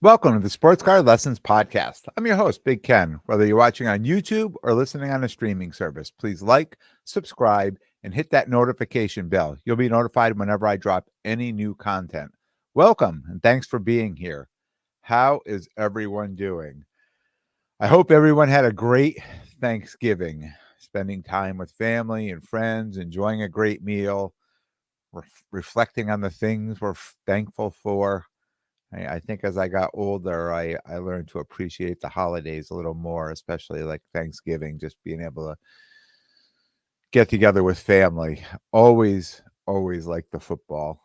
Welcome to the Sports Card Lessons Podcast. I'm your host, Big Ken. Whether you're watching on YouTube or listening on a streaming service, please like, subscribe, and hit that notification bell. You'll be notified whenever I drop any new content. Welcome, and thanks for being here. How is everyone doing? I hope everyone had a great Thanksgiving, spending time with family and friends, enjoying a great meal, reflecting on the things we're thankful for. I think as I got older, I learned to appreciate the holidays a little more, especially like Thanksgiving, just being able to get together with family. Always like the football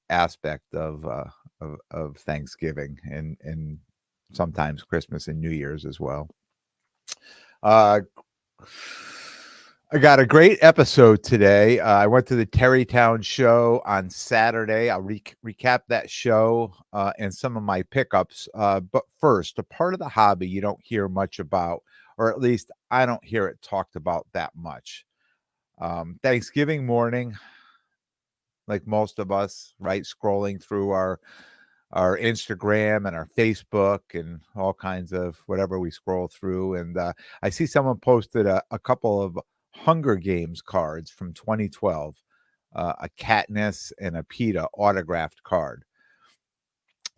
aspect of Thanksgiving and sometimes Christmas and New Year's as well. I got a great episode today. I went to the Tarrytown show on Saturday. I'll recap that show and some of my pickups. But first, a part of the hobby you don't hear much about, or at least I don't hear it talked about that much. Thanksgiving morning, like most of us, right, scrolling through our Instagram and our Facebook and all kinds of whatever we scroll through. And I see someone posted a couple of Hunger Games cards from 2012, a Katniss and a Peeta autographed card.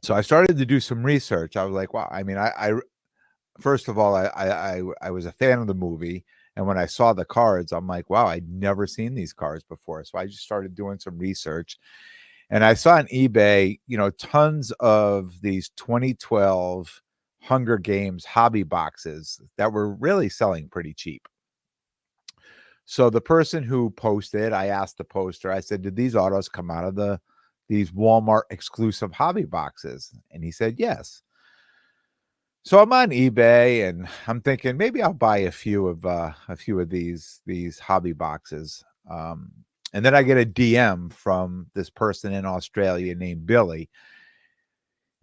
So I started to do some research. I was like, wow. I mean, I first of all, I was a fan of the movie. And when I saw the cards, I'm like, wow, I'd never seen these cards before. So I just started doing some research. And I saw on eBay, tons of these 2012 Hunger Games hobby boxes that were really selling pretty cheap. So the person who posted, I asked the poster, I said, did these autos come out of these Walmart exclusive hobby boxes? And he said, yes. So I'm on eBay and I'm thinking maybe I'll buy a few of these hobby boxes. And then I get a DM from this person in Australia named Billy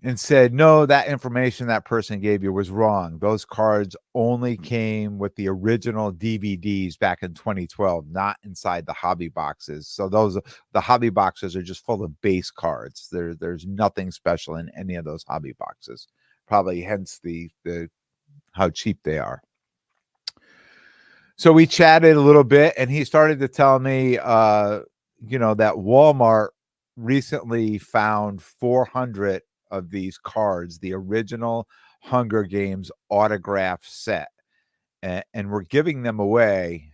and said, no, that information that person gave you was wrong. Those cards only came with the original DVDs back in 2012, not inside the hobby boxes. So the hobby boxes are just full of base cards. There's nothing special in any of those hobby boxes. Probably hence the how cheap they are. So we chatted a little bit and he started to tell me, that Walmart recently found 400 of these cards, the original Hunger Games autograph set. And we're giving them away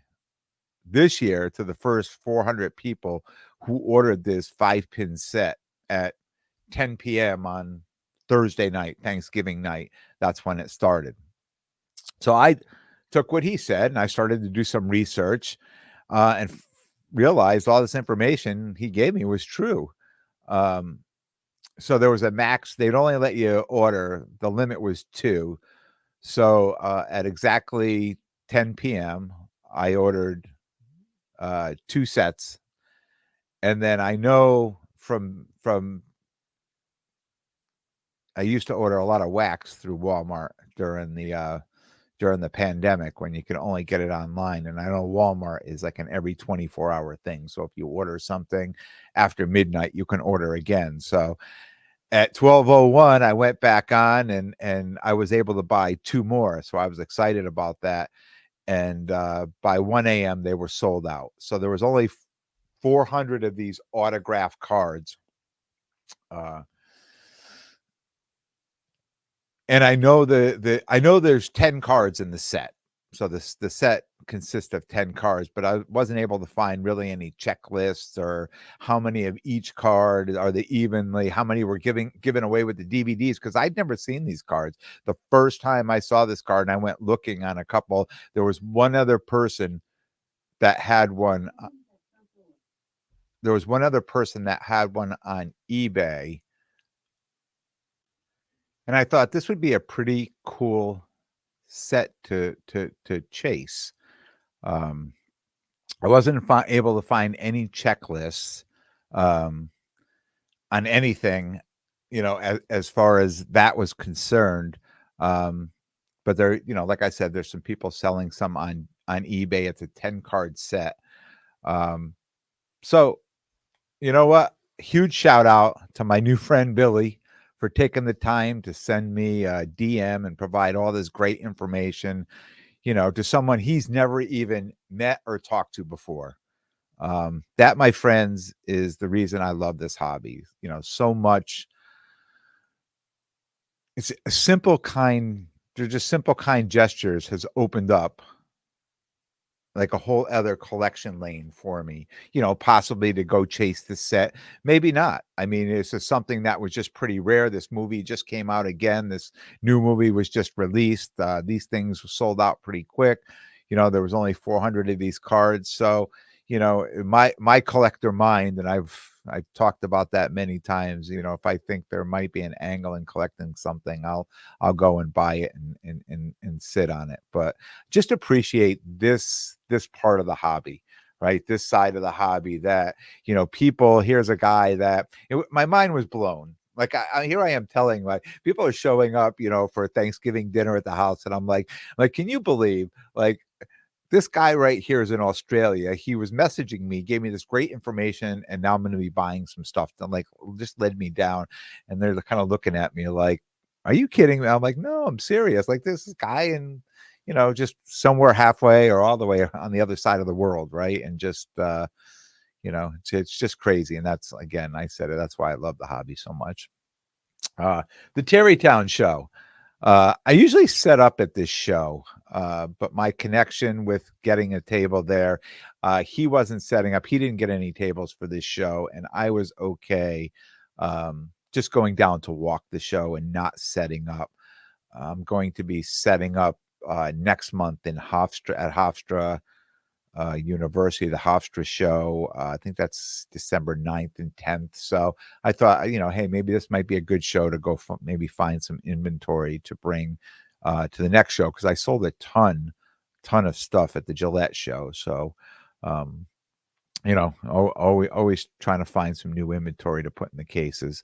this year to the first 400 people who ordered this 5-pin set at 10 p.m. on Thursday night, Thanksgiving night. That's when it started. So I took what he said and I started to do some research and realized all this information he gave me was true. So there was a max. They'd only let you order. The limit was 2. So at exactly 10 p.m., I ordered 2 sets. And then I know from I used to order a lot of wax through Walmart during the pandemic when you could only get it online. And I know Walmart is like an every 24-hour thing. So if you order something after midnight, you can order again. So at 12:01, I went back on and I was able to buy 2 more. So I was excited about that. And by 1 a.m., they were sold out. So there was only 400 of these autograph cards. And I know I know there's 10 cards in the set. So the set consists of 10 cards, but I wasn't able to find really any checklists or how many of each card are they evenly, how many were given away with the DVDs, because I'd never seen these cards. The first time I saw this card and I went looking on a couple, there was one other person that had one. There was one other person that had one on eBay. And I thought this would be a pretty cool set to chase. I wasn't able to find any checklists on anything, as far as that was concerned. But there, like I said, there's some people selling some on eBay. It's a 10 card set. So you know what? Huge shout out to my new friend Billy for for taking the time to send me a DM and provide all this great information, to someone he's never even met or talked to before. That, my friends, is the reason I love this hobby. So much. It's a simple, kind. They're just simple, kind gestures has opened up like a whole other collection lane for me, possibly to go chase the set. Maybe not. I mean, it's just something that was just pretty rare. This movie just came out again. This new movie was just released. These things were sold out pretty quick. There was only 400 of these cards. So, my collector mind, and I've talked about that many times. If I think there might be an angle in collecting something, I'll go and buy it and sit on it. But just appreciate this part of the hobby, right? This side of the hobby that, people, here's a guy that my mind was blown. Like here I am telling, like, people are showing up, for Thanksgiving dinner at the house. And I'm like, can you believe, like, this guy right here is in Australia. He was messaging me, gave me this great information, and now I'm going to be buying some stuff. I'm like, just led me down. And they're kind of looking at me like, are you kidding me? I'm like, no, I'm serious. Like, this guy in, just somewhere halfway or all the way on the other side of the world, right? And just, it's just crazy. And that's, again, I said it, that's why I love the hobby so much. The Tarrytown Show. I usually set up at this show, but my connection with getting a table there, he wasn't setting up. He didn't get any tables for this show, and I was okay just going down to walk the show and not setting up. I'm going to be setting up next month in Hofstra at Hofstra University, the Hofstra show. I think that's December 9th and 10th. So I thought, hey, maybe this might be a good show to go maybe find some inventory to bring to the next show, because I sold a ton of stuff at the Gillette show. So, always trying to find some new inventory to put in the cases.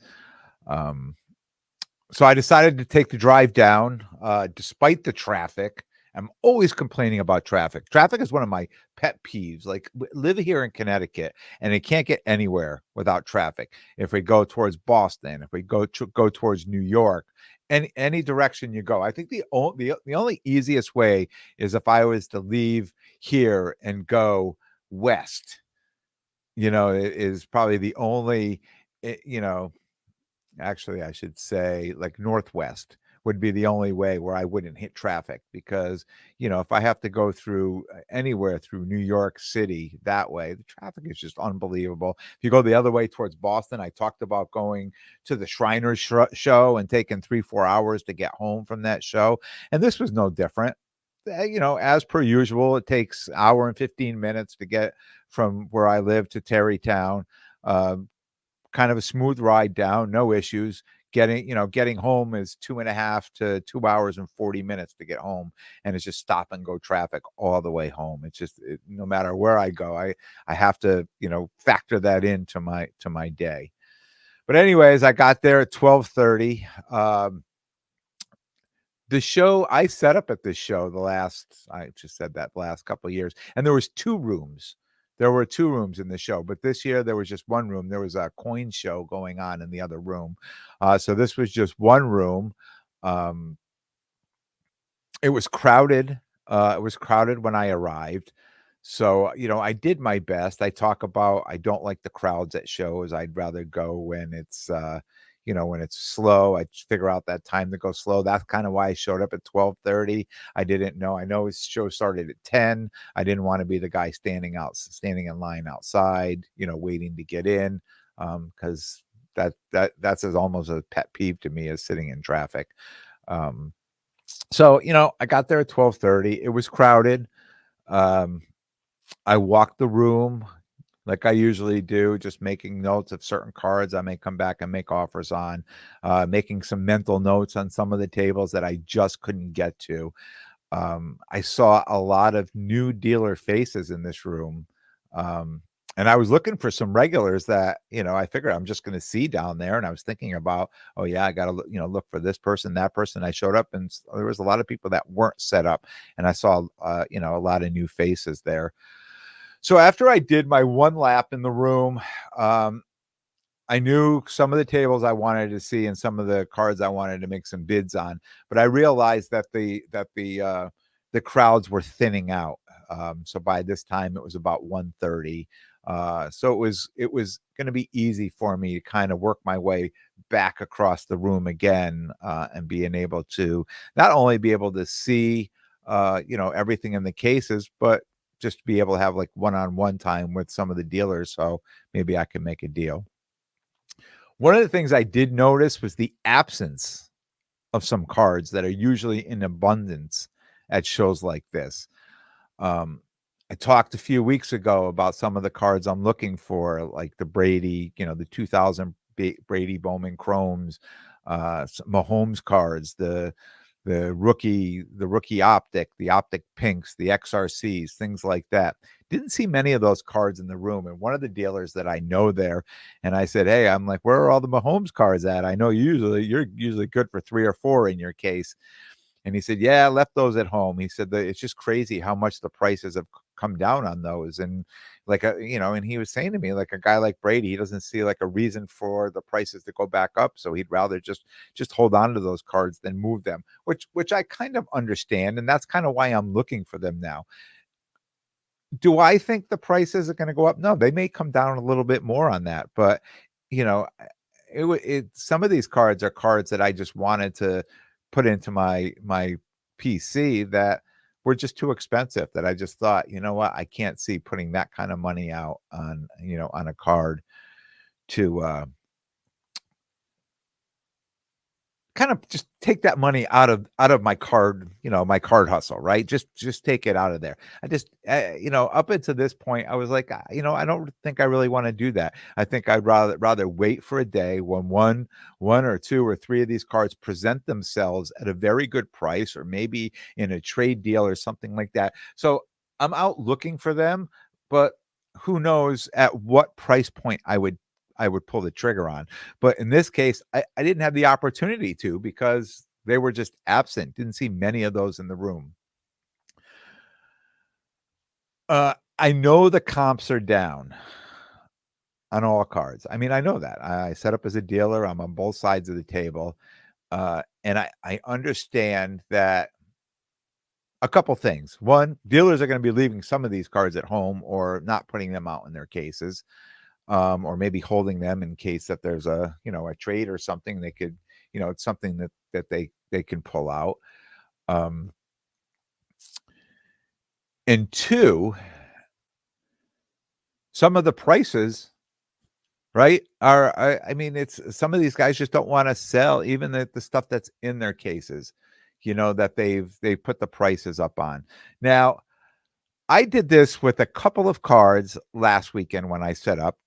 So I decided to take the drive down, despite the traffic. I'm always complaining about traffic. Traffic is one of my pet peeves. Like, live here in Connecticut, and it can't get anywhere without traffic. If we go towards Boston, if we go towards New York, any direction you go, I think the only easiest way is if I was to leave here and go west. It is probably the only. Actually, I should say, like, northwest would be the only way where I wouldn't hit traffic, because, if I have to go through anywhere through New York City that way, the traffic is just unbelievable. If you go the other way towards Boston, I talked about going to the Shriners show and taking 3-4 hours to get home from that show. And this was no different. As per usual, it takes an hour and 15 minutes to get from where I live to Tarrytown. Kind of a smooth ride down, no issues. Getting home is 2.5 to 2 hours and 40 minutes to get home. And it's just stop and go traffic all the way home. It's just, no matter where I go, I have to, factor that into my day. But anyways, I got there at 12:30. The show I set up at this show, I just said that, the last couple of years, and there was 2 rooms. There were 2 rooms in the show, but this year there was just 1 room. There was a coin show going on in the other room. So this was just 1 room. It was crowded. It was crowded when I arrived. So, I did my best. I talk about, I don't like the crowds at shows. I'd rather go when it's, when it's slow. I figure out that time to go slow. That's kind of why I showed up at 12:30. I didn't know. I know his show started at 10. I didn't want to be the guy standing in line outside, waiting to get in, because that's almost a pet peeve to me, as sitting in traffic. So, I got there at 12:30. It was crowded. I walked the room like I usually do, just making notes of certain cards I may come back and make offers on, making some mental notes on some of the tables that I just couldn't get to. I saw a lot of new dealer faces in this room. And I was looking for some regulars that, I figured I'm just going to see down there. And I was thinking about, oh yeah, I got to, look for this person, that person. I showed up, and there was a lot of people that weren't set up, and I saw, a lot of new faces there. So after I did my 1 lap in the room, I I knew some of the tables I wanted to see and some of the cards I wanted to make some bids on, but I realized that the crowds were thinning out. So by this time it was about 1:30. So it was going to be easy for me to kind of work my way back across the room again, and being able to not only be able to see everything in the cases, but just be able to have like one-on-one time with some of the dealers, so maybe I can make a deal. One of the things I did notice was the absence of some cards that are usually in abundance at shows like this. Um, I talked a few weeks ago about some of the cards I'm looking for, like the Brady, the 2000 Brady Bowman Chromes, Mahomes cards, the rookie optic, the optic pinks, the XRCs, things like that. Didn't see many of those cards in the room. And one of the dealers that I know there, and I said, "Hey, I'm like, where are all the Mahomes cards at? I know you're usually good for 3 or 4 in your case." And he said, "Yeah, I left those at home." He said that it's just crazy how much the prices have come down on those. And and he was saying to me, like a guy like Brady, he doesn't see like a reason for the prices to go back up. So he'd rather just hold on to those cards than move them, which I kind of understand. And that's kind of why I'm looking for them now. Do I think the prices are going to go up? No, they may come down a little bit more on that, but you know, some of these cards are cards that I just wanted to put into my PC that were just too expensive, that I just thought, you know what, I can't see putting that kind of money out on a card to kind of just take that money out of my card hustle, right? Just take it out of there. I just up until this point, I was like, I don't think I really want to do that. I think I'd rather wait for a day when one or two or three of these cards present themselves at a very good price, or maybe in a trade deal or something like that. So I'm out looking for them, but who knows at what price point I would pull the trigger on. But in this case, I didn't have the opportunity to, because they were just absent. Didn't see many of those in the room. I know the comps are down on all cards. I mean, I know that. I set up as a dealer. I'm on both sides of the table. And I understand that a couple things. One, dealers are going to be leaving some of these cards at home or not putting them out in their cases, or maybe holding them in case that there's a trade or something. They could, it's something that they can pull out. Um, and two, some of the prices, right, I mean, it's some of these guys just don't want to sell even the stuff that's in their cases, that they've put the prices up on. Now, I did this with a couple of cards last weekend when I set up.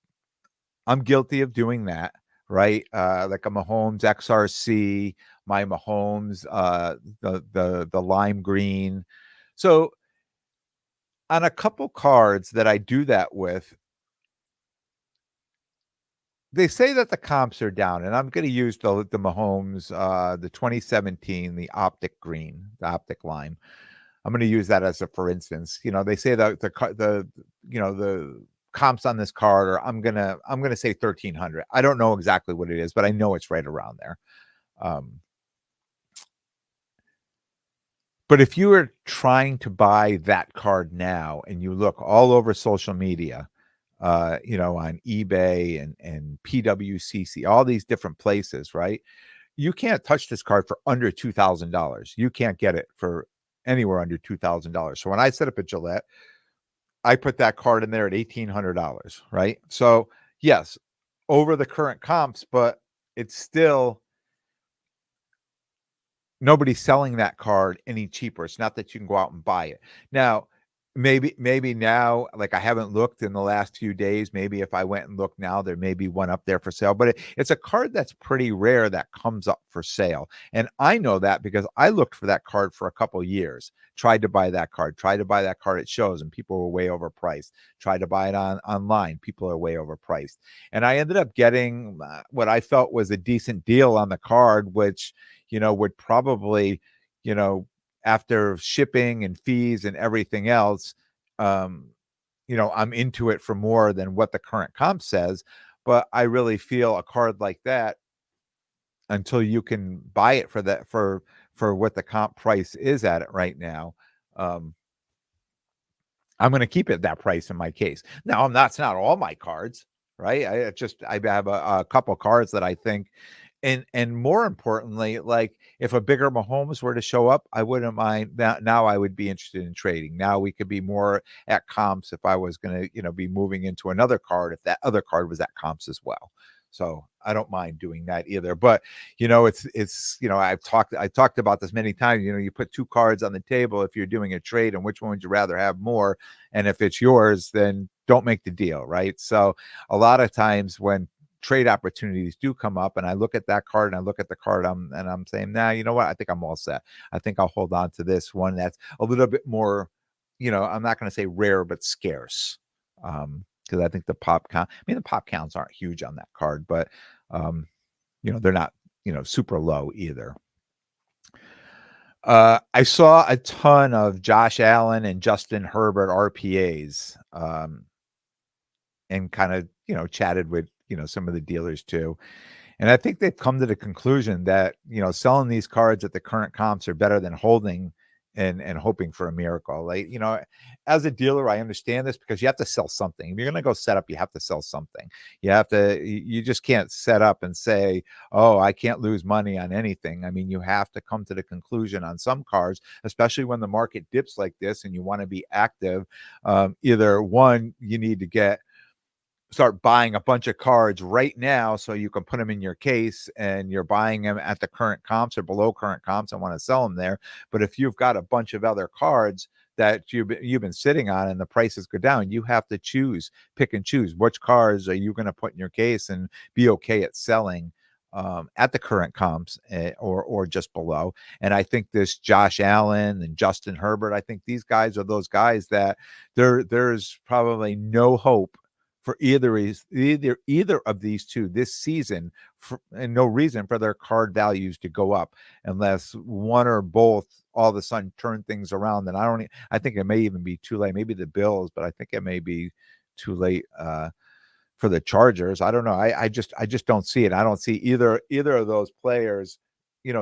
I'm guilty of doing that, right? Like a Mahomes XRC, my Mahomes, the lime green. So on a couple cards that I do that with, they say that the comps are down, and I'm going to use the Mahomes, the 2017, the optic green, the optic lime. I'm going to use that as a for instance. They say the comps on this card are, I'm gonna say 1,300. I don't know exactly what it is, but I know it's right around there. Um, but if you are trying to buy that card now and you look all over social media, on eBay and PWCC, all these different places, right? You can't touch this card for under $2,000. You can't get it for anywhere under $2,000. So when I set up at Gillette, I put that card in there at $1,800, right? So yes, over the current comps, but it's still nobody's selling that card any cheaper. It's not that you can go out and buy it. Now, maybe now, like I haven't looked in the last few days. Maybe if I went and looked now, there may be one up there for sale. But it's a card that's pretty rare that comes up for sale. And I know that because I looked for that card for a couple years, tried to buy that card at shows, and people were way overpriced. Tried to buy it online, people are way overpriced. And I ended up getting what I felt was a decent deal on the card, which would probably, you know, after shipping and fees and everything else, I'm into it for more than what the current comp says. but I really feel a card like that, until you can buy it for that for what the comp price is at it right now, um, I'm gonna keep it that price in my case. Now, that's not all my cards, right? I have a couple cards that I think, and more importantly, like, if a bigger Mahomes were to show up, I wouldn't mind that. Now I would be interested in trading. Now we could be more at comps if I was gonna, be moving into another card, if that other card was at comps as well. So I don't mind doing that either. But it's I talked about this many times. You put two cards on the table if you're doing a trade, and which one would you rather have more? And if it's yours, then don't make the deal, right? So a lot of times when trade opportunities do come up, and I look at that card and I look at the card, I'm saying, nah, you know what? I think I'm all set. I think I'll hold on to this one that's a little bit more, I'm not going to say rare, but scarce. Because I think the pop count, I mean, the pop counts aren't huge on that card, but um, they're not, super low either. I saw a ton of Josh Allen and Justin Herbert RPAs, and kind of, chatted with, some of the dealers too. And I think they've come to the conclusion that, selling these cards at the current comps are better than holding and hoping for a miracle. Like, as a dealer, I understand this because you have to sell something. If you're going to go set up, you have to sell something. You just can't set up and say, oh, I can't lose money on anything. I mean, you have to come to the conclusion on some cards, especially when the market dips like this and you want to be active. Either one, you need to start buying a bunch of cards right now so you can put them in your case, and you're buying them at the current comps or below current comps and want to sell them there. But if you've got a bunch of other cards that you've been sitting on and the prices go down, you have to pick and choose which cards are you going to put in your case and be okay at selling at the current comps, or just below. And I think this Josh Allen and Justin Herbert, I think these guys are those guys that there's probably no hope for either of these two this season, and no reason for their card values to go up unless one or both all of a sudden turn things around. Then I think it may even be too late. Maybe the Bills, but I think it may be too late for the Chargers. I don't know. I just don't see it. I don't see either of those players,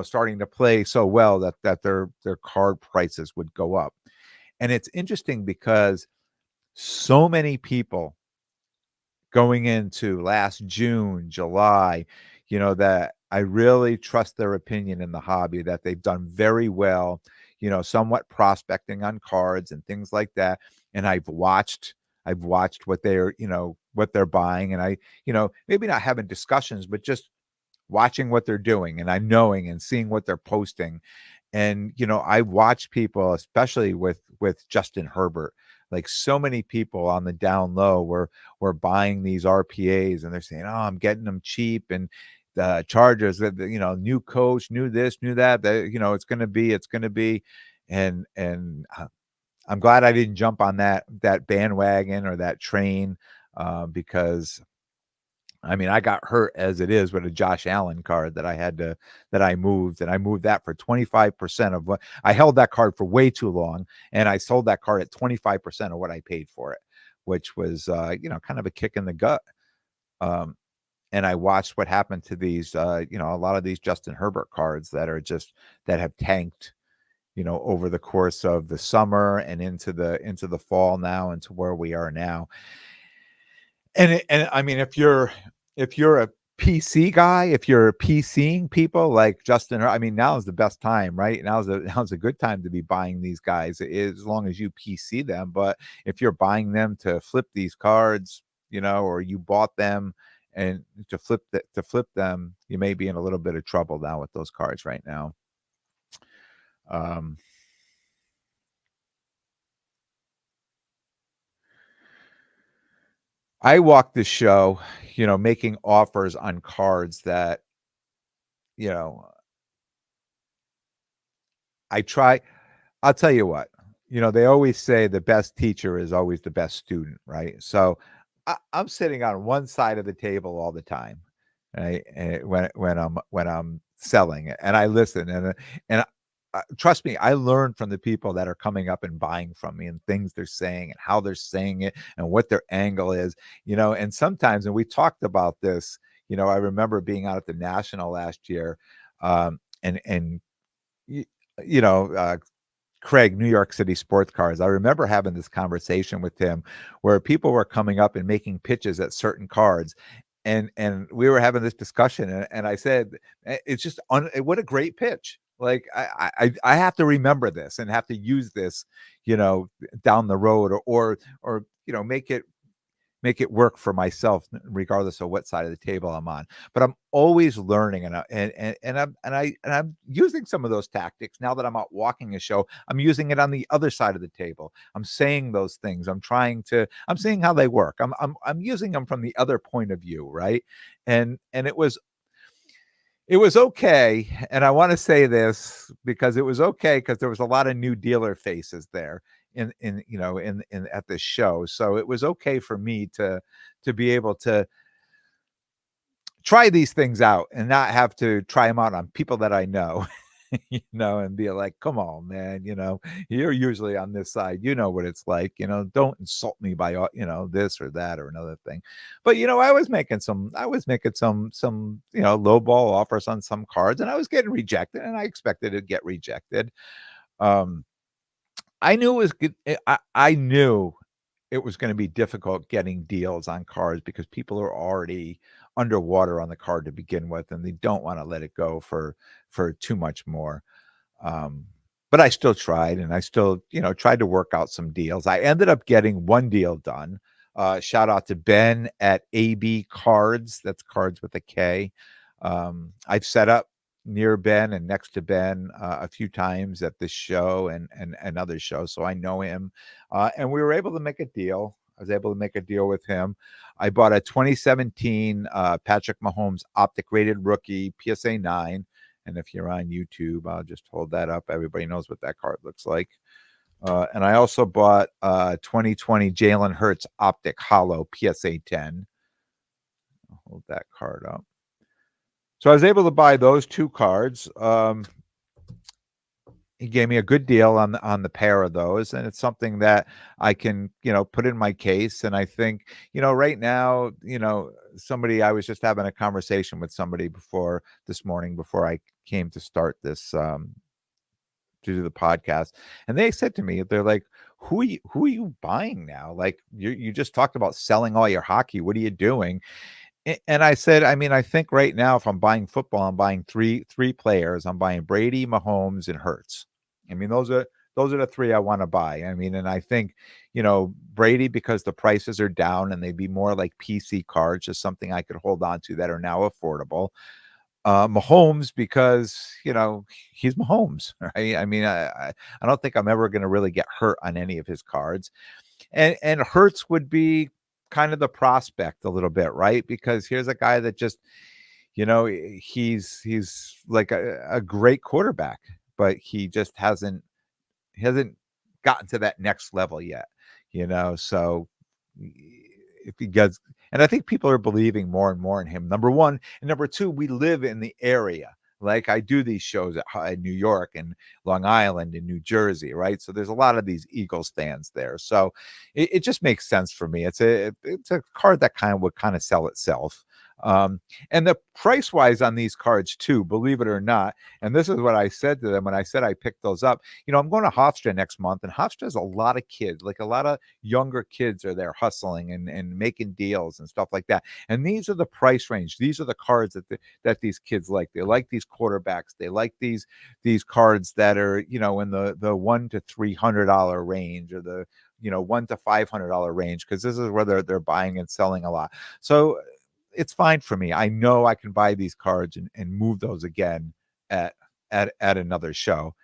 starting to play so well that their card prices would go up. And it's interesting because so many people going into last June, July, that I really trust their opinion in the hobby, that they've done very well, somewhat prospecting on cards and things like that. And I've watched what they're buying. And maybe not having discussions, but just watching what they're doing, and I'm knowing and seeing what they're posting. And I watch people, especially with Justin Herbert, like so many people on the down low were buying these RPAs, and they're saying, oh, I'm getting them cheap, and the Chargers, new coach, new this, new that, it's gonna be. And I'm glad I didn't jump on that bandwagon or that train, because I mean, I got hurt as it is with a Josh Allen card that I moved, and I moved that for 25% of what I held that card for way too long, and I sold that card at 25% of what I paid for it, which was, kind of a kick in the gut. Um, and I watched what happened to these, a lot of these Justin Herbert cards that have tanked, over the course of the summer and into the fall now, into where we are now. And I mean, if you're a PC guy, if you're PCing people like Justin, I mean, now is the best time, right? Now's a good time to be buying these guys, as long as you PC them. But if you're buying them to flip these cards, or you bought them and to flip them, you may be in a little bit of trouble now with those cards right now. Um, I walk the show, making offers on cards that, you know, I try. I'll tell you what, they always say the best teacher is always the best student, right? So I'm sitting on one side of the table all the time, right? And when I'm selling it, and I listen, and trust me, I learn from the people that are coming up and buying from me and things they're saying and how they're saying it and what their angle is, and sometimes, and we talked about this, I remember being out at the National last year, and y- you know, Craig, New York City Sports Cars. I remember having this conversation with him where people were coming up and making pitches at certain cards. And we were having this discussion, and I said, It's just what a great pitch. Like I have to remember this and have to use this, you know, down the road, or make it work for myself regardless of what side of the table I'm on. But I'm always learning, and I'm using some of those tactics now that I'm out walking a show. I'm using it on the other side of the table. I'm saying those things. I'm seeing how they work. I'm using them from the other point of view, right? And it was okay, and I wanna say this because it was okay because there was a lot of new dealer faces there in at this show, so it was okay for me to be able to try these things out and not have to try them out on people that I know, and be like, "Come on, man, you're usually on this side, you know what it's like, don't insult me by, this or that or another thing." But, I was making some, lowball offers on some cards, and I was getting rejected, and I expected to get rejected. Um, I knew it was good. I knew it was gonna be difficult getting deals on cards because people are already underwater on the card to begin with, and they don't wanna let it go for too much more. Um, but I still tried, and I still, tried to work out some deals. I ended up getting one deal done. Shout out to Ben at AB Cards. That's cards with a K. I've set up near Ben and next to Ben a few times at this show and other shows, so I know him. And we were able to make a deal. I was able to make a deal with him. I bought a 2017 Patrick Mahomes optic rated rookie PSA 9. And if you're on YouTube, I'll just hold that up. Everybody knows what that card looks like. And I also bought 2020 Jalen Hurts optic hollow PSA 10. I'll hold that card up. So I was able to buy those two cards. He gave me a good deal on the pair of those, and it's something that I can, put in my case. And I think, right now, somebody I was just having a conversation with somebody before this morning before I came to start this to do the podcast, and they said to me, they're like, "Who are you buying now? Like you just talked about selling all your hockey. What are you doing?" And I said, I mean, I think right now, if I'm buying football, I'm buying three players. I'm buying Brady, Mahomes, and Hurts. I mean, those are the three I want to buy. I mean, and I think, Brady, because the prices are down and they'd be more like PC cards, just something I could hold on to that are now affordable. Mahomes, because he's Mahomes, right? I mean, I don't think I'm ever going to really get hurt on any of his cards, and Hurts would be kind of the prospect a little bit, right? Because here's a guy that just, he's like a great quarterback, but he hasn't gotten to that next level yet, So if he gets, and I think people are believing more and more in him. Number one, and number two, we live in the area. Like I do these shows in New York and Long Island and New Jersey, right? So there's a lot of these Eagles fans there. So it just makes sense for me. It's a card that would sell itself. Um, and the price wise on these cards too, believe it or not. And this is what I said to them when I said I picked those up. I'm going to Hofstra next month, and Hofstra has a lot of kids, like a lot of younger kids are there hustling and making deals and stuff like that. And these are the price range. These are the cards that these kids like. They like these quarterbacks. They like these cards that are, in the $100 to $300 range, or the $100 to $500 range, because this is where they're buying and selling a lot. So it's fine for me. I know I can buy these cards and move those again at another show.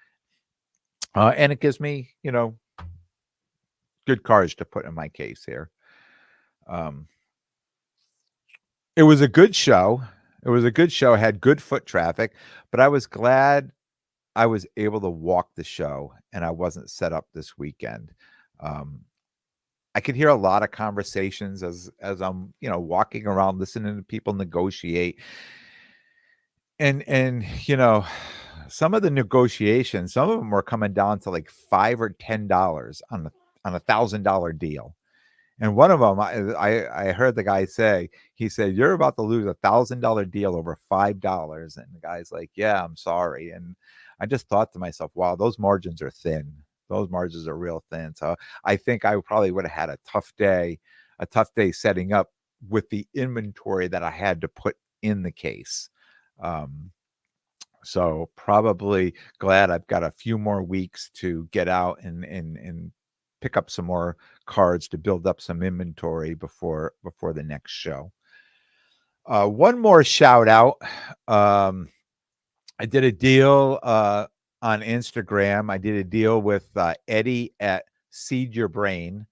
And it gives me, good cards to put in my case here. Um, it was a good show. It was a good show. It had good foot traffic, but I was glad I was able to walk the show and I wasn't set up this weekend. Um, I could hear a lot of conversations as I'm, walking around listening to people negotiate. And some of the negotiations, some of them were coming down to like $5 or $10 on a $1,000 deal. And one of them, I heard the guy say, he said, "You're about to lose $1,000 deal over $5." And the guy's like, "Yeah, I'm sorry." And I just thought to myself, wow, those margins are thin. Those margins are real thin. So I think I probably would have had a tough day setting up with the inventory that I had to put in the case. So probably glad I've got a few more weeks to get out and pick up some more cards to build up some inventory before the next show. One more shout out. I did a deal on Instagram. I did a deal with Eddie at Seed Your Brain.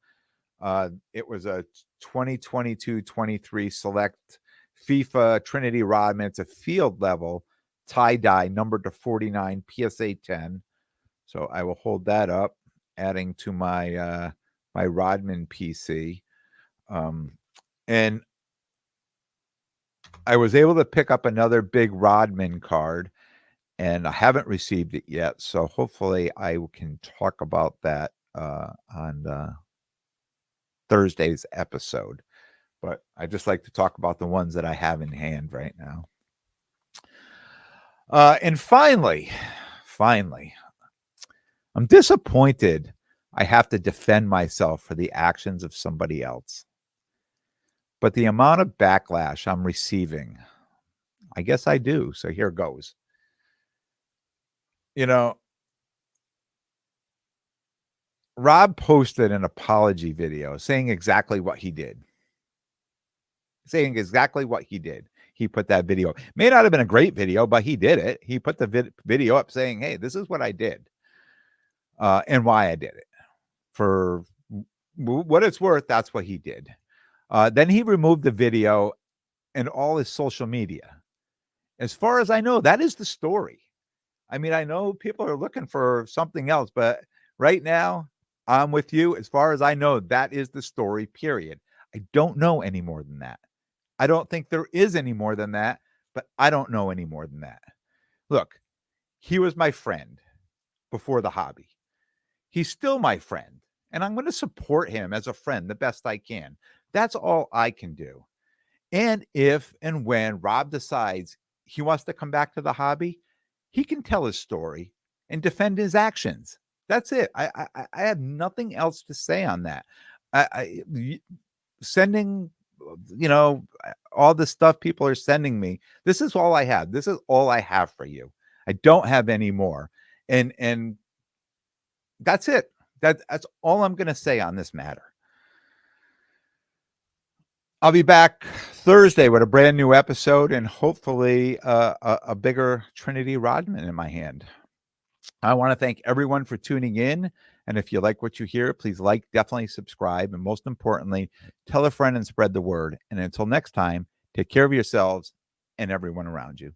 It was a 2022-23 select FIFA Trinity Rodman. It's a field level tie-dye numbered to 49 PSA 10. So I will hold that up, adding to my my Rodman PC. And I was able to pick up another big Rodman card, and I haven't received it yet. So hopefully I can talk about that on Thursday's episode. But I just like to talk about the ones that I have in hand right now. And finally, I'm disappointed I have to defend myself for the actions of somebody else. But the amount of backlash I'm receiving, I guess I do. So here goes. You know, Rob posted an apology video saying exactly what he did. He put that video. May not have been a great video, but he did it. He put the video up saying, "Hey, this is what I did and why I did it." For what it's worth, that's what he did. Then he removed the video and all his social media. As far as I know, that is the story. I mean, I know people are looking for something else, but right now, I'm with you. As far as I know, that is the story, period. I don't know any more than that. I don't think there is any more than that, but I don't know any more than that. Look, he was my friend before the hobby. He's still my friend, and I'm going to support him as a friend the best I can. That's all I can do. And if and when Rob decides he wants to come back to the hobby, he can tell his story and defend his actions. That's it. I have nothing else to say on that. Sending, all the stuff people are sending me. This is all I have. This is all I have for you. I don't have any more. And that's it. That's all I'm going to say on this matter. I'll be back Thursday with a brand new episode and hopefully a bigger Trinity Rodman in my hand. I want to thank everyone for tuning in. And if you like what you hear, please definitely subscribe. And most importantly, tell a friend and spread the word. And until next time, take care of yourselves and everyone around you.